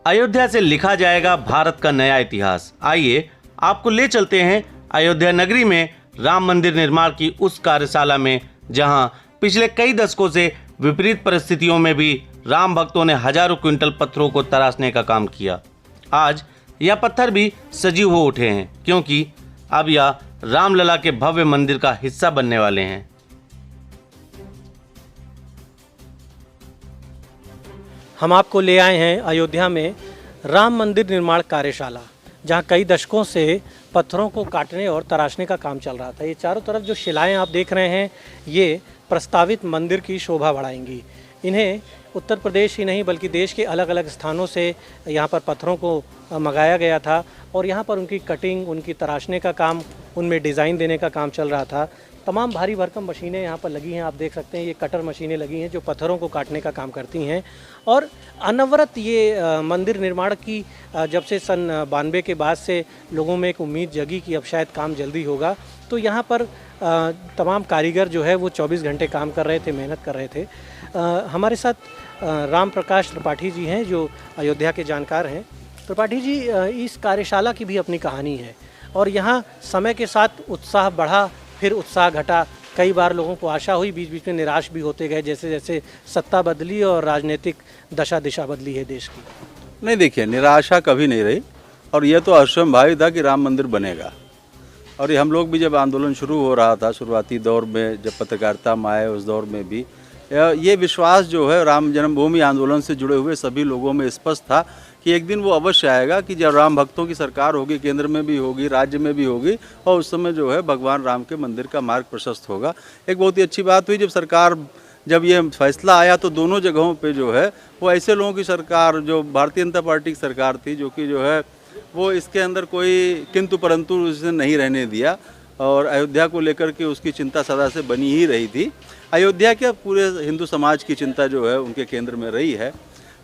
अयोध्या से लिखा जाएगा भारत का नया इतिहास। आइए आपको ले चलते हैं अयोध्या नगरी में राम मंदिर निर्माण की उस कार्यशाला में, जहां पिछले कई दशकों से विपरीत परिस्थितियों में भी राम भक्तों ने हजारों क्विंटल पत्थरों को तराशने का काम किया। आज यह पत्थर भी सजीव हो उठे हैं, क्योंकि अब यह रामलला के भव्य मंदिर का हिस्सा बनने वाले हैं। हम आपको ले आए हैं अयोध्या में राम मंदिर निर्माण कार्यशाला, जहां कई दशकों से पत्थरों को काटने और तराशने का काम चल रहा था। ये चारों तरफ जो शिलाएं आप देख रहे हैं, ये प्रस्तावित मंदिर की शोभा बढ़ाएंगी। इन्हें उत्तर प्रदेश ही नहीं बल्कि देश के अलग अलग स्थानों से यहाँ पर पत्थरों को मंगाया गया था और यहाँ पर उनकी कटिंग, उनकी तराशने का काम, उनमें डिज़ाइन देने का काम चल रहा था। तमाम भारी भरकम मशीनें यहाँ पर लगी हैं। आप देख सकते हैं ये कटर मशीनें लगी हैं जो पत्थरों को काटने का काम करती हैं। और अनवरत ये मंदिर निर्माण की जब से सन 92 के बाद से लोगों में एक उम्मीद जगी कि अब शायद काम जल्दी होगा, तो यहाँ पर तमाम कारीगर जो है वो 24 घंटे काम कर रहे थे, मेहनत कर रहे थे। हमारे साथ राम प्रकाश त्रिपाठी जी हैं जो अयोध्या के जानकार हैं। त्रिपाठी जी, इस कार्यशाला की भी अपनी कहानी है और यहाँ समय के साथ उत्साह बढ़ा, फिर उत्साह घटा। कई बार लोगों को आशा हुई, बीच बीच में निराश भी होते गए, जैसे जैसे सत्ता बदली और राजनीतिक दशा दिशा बदली है देश की। नहीं, देखिए, निराशा कभी नहीं रही और यह तो अवश्यंभावी था कि राम मंदिर बनेगा। और ये हम लोग भी जब आंदोलन शुरू हो रहा था, शुरुआती दौर में जब पत्रकारिता में आए, उस दौर में भी ये विश्वास जो है राम जन्मभूमि आंदोलन से जुड़े हुए सभी लोगों में स्पष्ट था कि एक दिन वो अवश्य आएगा कि जब राम भक्तों की सरकार होगी, केंद्र में भी होगी, राज्य में भी होगी, और उस समय जो है भगवान राम के मंदिर का मार्ग प्रशस्त होगा। एक बहुत ही अच्छी बात हुई जब ये फैसला आया तो दोनों जगहों पे जो है वो ऐसे लोगों की सरकार, जो भारतीय जनता पार्टी की सरकार थी, जो कि जो है वो इसके अंदर कोई किंतु परंतु उसने नहीं रहने दिया और अयोध्या को लेकर के उसकी चिंता सदा से बनी ही रही थी। अयोध्या के पूरे हिंदू समाज की चिंता जो है उनके केंद्र में रही है।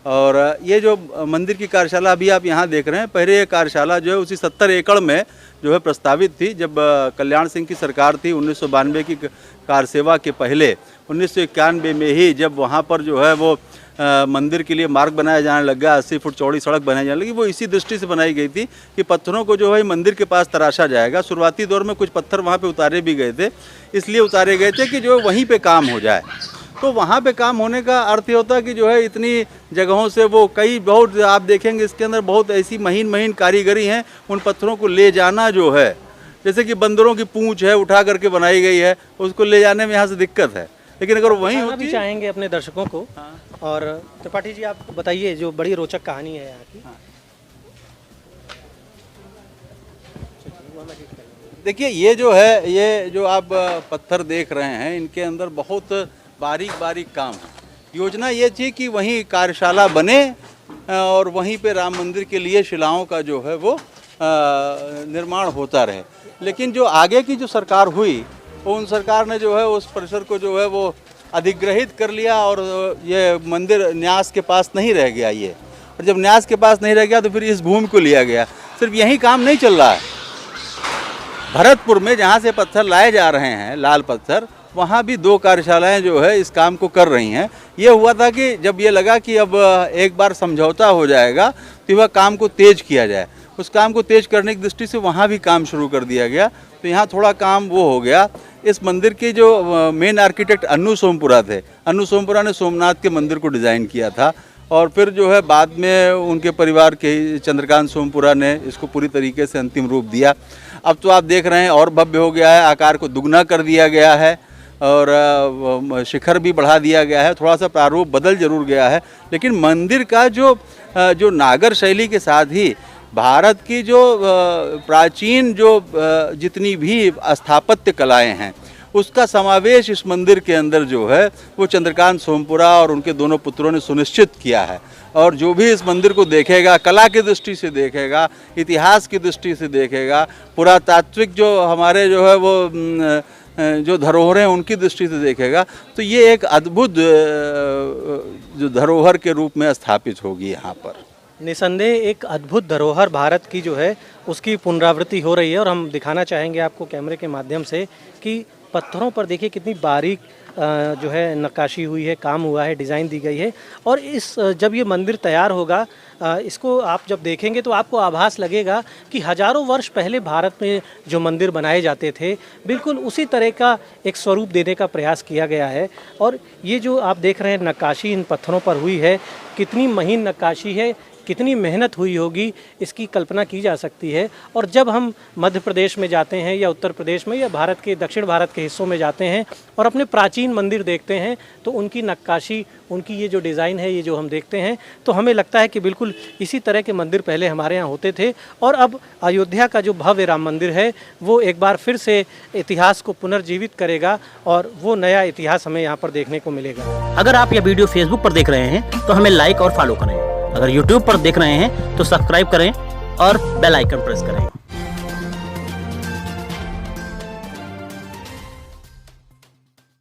और ये जो मंदिर की कार्यशाला अभी आप यहाँ देख रहे हैं, पहले ये कार्यशाला जो है उसी 70 एकड़ में जो है प्रस्तावित थी। जब कल्याण सिंह की सरकार थी 1992 की कारसेवा के पहले 1991 में ही जब वहाँ पर जो है वो मंदिर के लिए मार्ग बनाया जाने लगा, 80 फुट चौड़ी सड़क बनाई जाने लगी। वो इसी दृष्टि से बनाई गई थी कि पत्थरों को जो है मंदिर के पास तराशा जाएगा। शुरुआती दौर में कुछ पत्थर वहाँ पे उतारे भी गए थे, इसलिए उतारे गए थे कि जो वहीं पे काम हो जाए। तो वहाँ पे काम होने का अर्थ ये होता है कि जो है इतनी जगहों से वो बहुत आप देखेंगे इसके अंदर बहुत ऐसी महीन महीन कारीगरी हैं। उन पत्थरों को ले जाना जो है, जैसे कि बंदरों की पूंछ है उठा करके बनाई गई है, उसको ले जाने में यहाँ से दिक्कत है। लेकिन अगर वहीं होती भी चाहेंगे अपने दर्शकों को। हाँ। और त्रिपाठी जी, आप बताइए, जो बड़ी रोचक कहानी है यहाँ की। हाँ। देखिए, ये जो है, ये जो आप पत्थर देख रहे हैं, इनके अंदर बहुत बारीक बारीक काम है। योजना ये थी कि वहीं कार्यशाला बने और वहीं पे राम मंदिर के लिए शिलाओं का जो है वो निर्माण होता रहे। लेकिन जो आगे की जो सरकार हुई, उन सरकार ने जो है उस परिसर को जो है वो अधिग्रहित कर लिया और ये मंदिर न्यास के पास नहीं रह गया ये। और जब न्यास के पास नहीं रह गया तो फिर इस भूमि को लिया गया। सिर्फ यही काम नहीं चल रहा है, भरतपुर में जहाँ से पत्थर लाए जा रहे हैं, लाल पत्थर, वहाँ भी 2 कार्यशालाएं जो है इस काम को कर रही हैं। ये हुआ था कि जब ये लगा कि अब एक बार समझौता हो जाएगा तो वह काम को तेज किया जाए। उस काम को तेज करने की दृष्टि से वहाँ भी काम शुरू कर दिया गया। तो यहाँ थोड़ा काम वो हो गया। इस मंदिर के जो मेन आर्किटेक्ट अन्नू सोमपुरा थे, अन्नू सोमपुरा ने सोमनाथ के मंदिर को डिज़ाइन किया था और फिर जो है बाद में उनके परिवार के चंद्रकांत सोमपुरा ने इसको पूरी तरीके से अंतिम रूप दिया। अब तो आप देख रहे हैं और भव्य हो गया है, आकार को दुगना कर दिया गया है और शिखर भी बढ़ा दिया गया है। थोड़ा सा प्रारूप बदल जरूर गया है, लेकिन मंदिर का जो नागर शैली के साथ ही भारत की जो प्राचीन जो जितनी भी स्थापत्य कलाएं हैं, उसका समावेश इस मंदिर के अंदर जो है वो चंद्रकांत सोमपुरा और उनके दोनों पुत्रों ने सुनिश्चित किया है। और जो भी इस मंदिर को देखेगा, कला की दृष्टि से देखेगा, इतिहास की दृष्टि से देखेगा, पुरातात्विक जो हमारे जो है वो जो धरोहरें उनकी दृष्टि से देखेगा, तो ये एक अद्भुत जो धरोहर के रूप में स्थापित होगी यहाँ पर। निसंदेह एक अद्भुत धरोहर भारत की जो है उसकी पुनरावृत्ति हो रही है। और हम दिखाना चाहेंगे आपको कैमरे के माध्यम से कि पत्थरों पर देखिए कितनी बारीक जो है नक्काशी हुई है, काम हुआ है, डिज़ाइन दी गई है। और इस जब ये मंदिर तैयार होगा, इसको आप जब देखेंगे तो आपको आभास लगेगा कि हज़ारों वर्ष पहले भारत में जो मंदिर बनाए जाते थे, बिल्कुल उसी तरह का एक स्वरूप देने का प्रयास किया गया है। और ये जो आप देख रहे हैं नक्काशी इन पत्थरों पर हुई है, कितनी महीन नक्काशी है, कितनी मेहनत हुई होगी, इसकी कल्पना की जा सकती है। और जब हम मध्य प्रदेश में जाते हैं या उत्तर प्रदेश में या भारत के दक्षिण भारत के हिस्सों में जाते हैं और अपने प्राचीन मंदिर देखते हैं, तो उनकी नक्काशी, उनकी ये जो डिज़ाइन है, ये जो हम देखते हैं, तो हमें लगता है कि बिल्कुल इसी तरह के मंदिर पहले हमारे यहाँ होते थे। और अब अयोध्या का जो भव्य राम मंदिर है, वो एक बार फिर से इतिहास को पुनर्जीवित करेगा और वो नया इतिहास हमें यहाँ पर देखने को मिलेगा। अगर आप यह वीडियो फेसबुक पर देख रहे हैं तो हमें लाइक और फॉलो करें। अगर यूट्यूब पर देख रहे हैं तो सब्सक्राइब करें और बेल आइकन प्रेस करें।